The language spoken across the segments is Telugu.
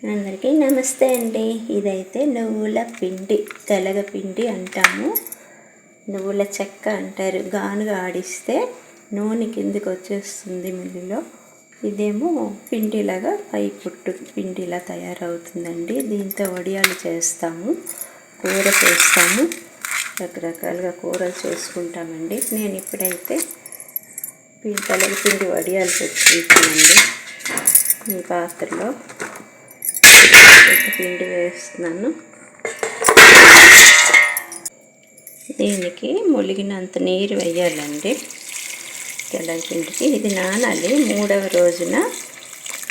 అందరికీ నమస్తే అండి. ఇదైతే నువ్వుల పిండి, తెలగపిండి అంటాము. నువ్వుల చెక్క అంటారు. గానుగా ఆడిస్తే నూనె కిందికి వచ్చేస్తుంది మిల్లులో. ఇదేమో పిండిలాగా పై పుట్టు పిండిలా తయారవుతుందండి. దీంతో వడియాలు చేస్తాము, కూర చేస్తాము, రకరకాలుగా కూరలు చేసుకుంటామండి. నేను ఇప్పుడైతే తెలగపిండి వడియాలు పెట్టుకుంటానండి. ఈ పాత్రలో పిండి వేస్తున్నాను. దీనికి ములిగినంత నీరు వేయాలండి. తెల్లపిండికి ఇది నానాలి. 3వ రోజున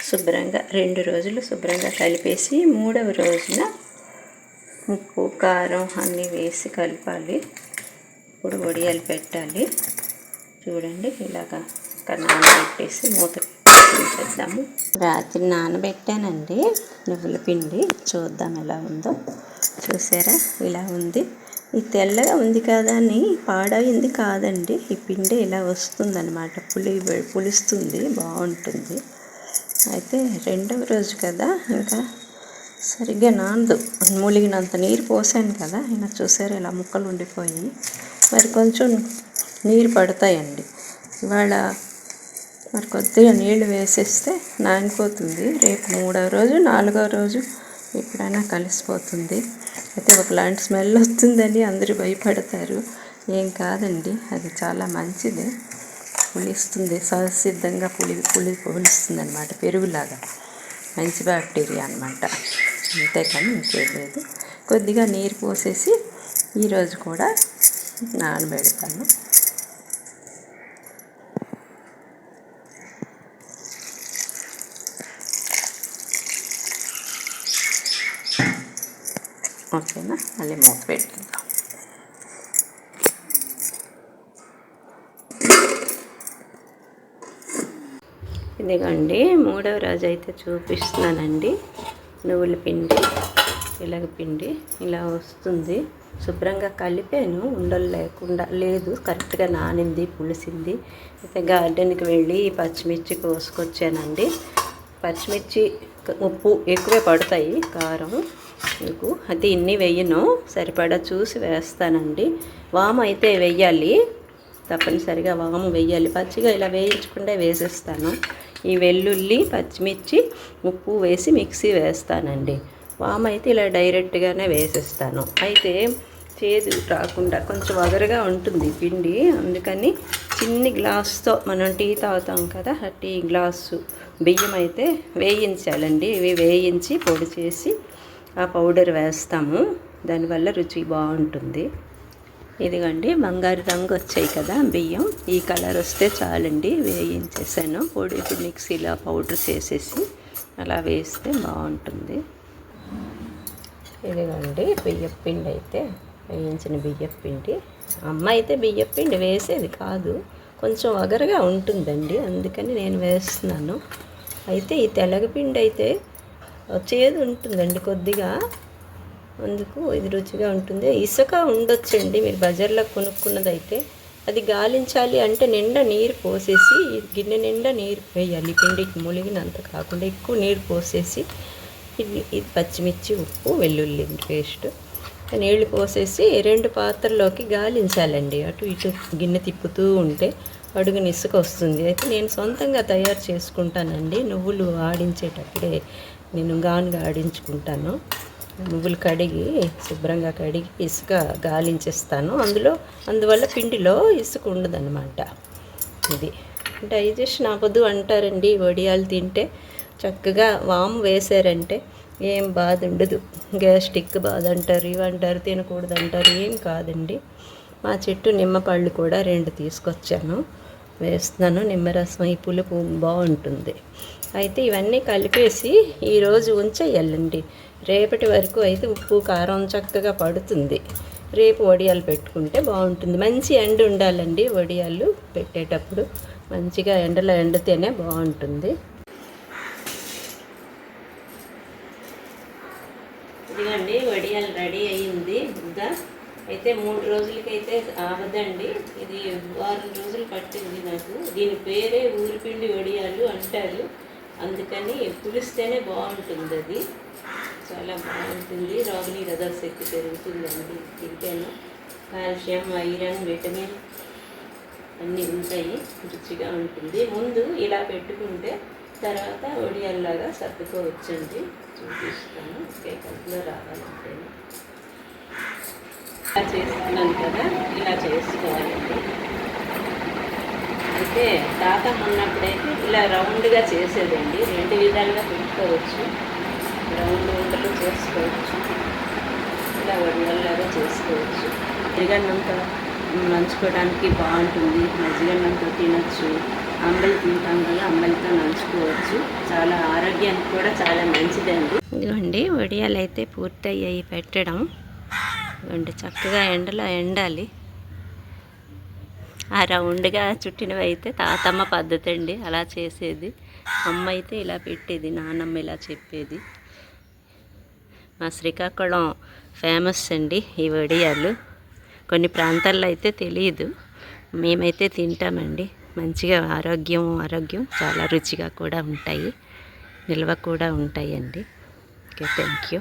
శుభ్రంగా 2 రోజులు శుభ్రంగా కలిపేసి 3వ రోజున ఉప్పు కారం అన్నీ వేసి కలపాలి. ఇప్పుడు వడియాలు పెట్టాలి. చూడండి, ఇలాగా నానబెట్టేసి మూత చేద్దాము. రాత్రి నానబెట్టానండి నువ్వుల పిండి. చూద్దాం ఎలా ఉందో. చూసారా, ఇలా ఉంది. ఈ తెల్లగా ఉంది కదా అని పాడైంది కాదండి. ఈ పిండి ఇలా వస్తుందన్నమాట. పులుస్తుంది, బాగుంటుంది. అయితే 2వ రోజు కదా, ఇంకా సరిగ్గా నానదు. మూలిగినంత నీరు పోసాను కదా, ఇలా చూసారా ఇలా ముక్కలు ఉండిపోయి. మరి కొంచెం నీరు పడతాయండి. ఇవాళ మరి కొద్దిగా నీళ్లు వేసేస్తే నానిపోతుంది. రేపు 3వ రోజు 4వ రోజు ఎప్పుడైనా కలిసిపోతుంది. అయితే ఒకలాంటి స్మెల్ వస్తుందని అందరూ భయపడతారు. ఏం కాదండి, అది చాలా మంచిది. పులిస్తుంది, సహసిద్ధంగా పులిస్తుంది అనమాట. పెరుగులాగా మంచి బ్యాక్టీరియా అనమాట. అంతేకాని ఇంకేం లేదు. కొద్దిగా నీరు పోసేసి ఈరోజు కూడా నానబెడతాను. ఓకేనా, మళ్ళీ మూత పెట్టుకుందాం. ఇదిగోండి 3వ రోజు అయితే చూపిస్తున్నానండి. నువ్వుల పిండి, తెలగపిండి ఇలా వస్తుంది. శుభ్రంగా కలిపాను, ఉండలు లేకుండా లేదు. కరెక్ట్గా నానింది, పులిసింది. అయితే గార్డెన్కి వెళ్ళి పచ్చిమిర్చి కోసుకొచ్చానండి. పచ్చిమిర్చి ఉప్పు ఎక్కువే పడతాయి, కారం మీకు అయితే ఇన్ని వేయను, సరిపడా చూసి వేస్తానండి. వాము అయితే వేయాలి, తప్పనిసరిగా వాము వేయాలి. పచ్చిగా ఇలా వేయించకుండా వేసేస్తాను. ఈ వెల్లుల్లి, పచ్చిమిర్చి, ఉప్పు వేసి మిక్సీ వేస్తానండి. వాము అయితే ఇలా డైరెక్ట్గానే వేసేస్తాను. అయితే చేదు రాకుండా కొంచెం వగరుగా ఉంటుంది పిండి. అందుకని చిన్ని గ్లాస్తో మనం టీ తాగుతాం కదా, ఆ టీ గ్లాసు బియ్యం అయితే వేయించాలండి. ఇవి వేయించి పొడి చేసి ఆ పౌడర్ వేస్తాము. దానివల్ల రుచి బాగుంటుంది. ఇదిగండి బంగారు రంగు వచ్చాయి కదా బియ్యం. ఈ కలర్ వస్తే చాలండి. వేయించేసాను పొడి. ఇప్పుడు మిక్సీలో పౌడర్ చేసేసి అలా వేస్తే బాగుంటుంది. ఇదిగండి బియ్యపు పిండి అయితే, వేయించిన బియ్యపు పిండి. అమ్మ అయితే బియ్యపు పిండి వేసేది కాదు, కొంచెం వగరగా ఉంటుందండి, అందుకని నేను వేస్తున్నాను. అయితే ఈ తెలగపిండి అయితే చేదు ఉంటుందండి కొద్దిగా, అందుకు ఇది రుచిగా ఉంటుంది. ఇసుక ఉండొచ్చండి మీరు బజార్లో కొనుక్కున్నదైతే. అది గాలించాలి అంటే నిండా నీరు పోసేసి, గిన్నె నిండా నీరు వేయాలి. పిండికి ములిగినంత కాకుండా ఎక్కువ నీరు పోసేసి, ఇది పచ్చిమిర్చి, ఉప్పు, వెల్లుల్లి పేస్ట్, నీళ్లు పోసేసి 2 పాత్రల్లోకి గాలించాలండి. అటు ఇటు గిన్నె తిప్పుతూ ఉంటే అడుగున ఇసుక వస్తుంది. అయితే నేను సొంతంగా తయారు చేసుకుంటానండి. నువ్వులు ఆడించేటప్పుడే నేను గానుగా ఆడించుకుంటాను. నువ్వులు కడిగి శుభ్రంగా కడిగి ఇసుక గాలించేస్తాను. అందువల్ల పిండిలో ఇసుక ఉండదన్నమాట. ఇది డైజెషన్ అవ్వదు అంటారండి. వడియాలు తింటే చక్కగా వాము వేసారంటే ఏం బాధ ఉండదు. గ్యాస్ట్రిక్ బాధ అంటారు, ఇవంటారు, తినకూడదు అంటారు. ఏం కాదండి. మా చెట్టు నిమ్మపళ్ళు కూడా 2 తీసుకొచ్చాను, వేస్తున్నాను. నిమ్మరసం, ఈ పులుపు బాగుంటుంది. అయితే ఇవన్నీ కలిపేసి ఈరోజు ఉంచేయాలండి. రేపటి వరకు అయితే ఉప్పు కారం చక్కగా పడుతుంది. రేపు వడియాలు పెట్టుకుంటే బాగుంటుంది. మంచి ఎండ ఉండాలండి వడియాలు పెట్టేటప్పుడు. మంచిగా ఎండలో ఎండితేనే బాగుంటుంది. ఇదిగండి వడియాలు రెడీ అయ్యింది. అయితే 3 రోజులకైతే ఆగదండి. ఇది 6 రోజులు పట్టింది నాకు. దీని పేరే ఊరిపిండి వడియాలు అంటారు. అందుకని పులిస్తేనే బాగుంటుంది అది, చాలా బాగుంటుంది. రోగనిరోధక శక్తి పెరుగుతుందండి తింటేను. కాల్షియం, ఐరన్, విటమిన్ అన్నీ ఉంటాయి, రుచిగా ఉంటుంది. ముందు ఇలా పెట్టుకుంటే తర్వాత ఒడియాల్లాగా సర్దుకోవచ్చండి. చూపిస్తాను, ఒకే కడుపులో రావాలంటే. ఇలా చేస్తున్నాను కదా, ఇలా చేసుకోవాలండి. అయితే తాతమ్మ ఉన్నప్పుడైతే ఇలా రౌండ్గా చేసేదండి. 2 విధాలుగా పెట్టుకోవచ్చు, రౌండ్ ఉండలు చేసుకోవచ్చు, ఇలా వడియాల్లాగా చేసుకోవచ్చు. మజ్జిగన్నంతో నంచుకోవడానికి బాగుంటుంది, మజ్జిగన్నంతో తినచ్చు. అంబలి తింటాం కదా, అంబలితో నంచుకోవచ్చు. చాలా ఆరోగ్యానికి కూడా చాలా మంచిదండి. ఇదిగోండి వడియాలు అయితే పూర్తయ్యాయి పెట్టడం. ఇదిగోండి చక్కగా ఎండలో ఎండాలి. ఆ రౌండ్గా చుట్టినవి అయితే తాతమ్మ పద్ధతి అండి, అలా చేసేది. అమ్మ అయితే ఇలా పెట్టేది, నాన్నమ్మ ఇలా చెప్పేది. మా శ్రీకాకుళం ఫేమస్ అండి ఈ వడియాలు. కొన్ని ప్రాంతాల్లో అయితే తెలియదు, మేమైతే తింటామండి. మంచిగా ఆరోగ్యం చాలా రుచిగా కూడా ఉంటాయి, నిల్వ కూడా ఉంటాయండి. Okay, thank you.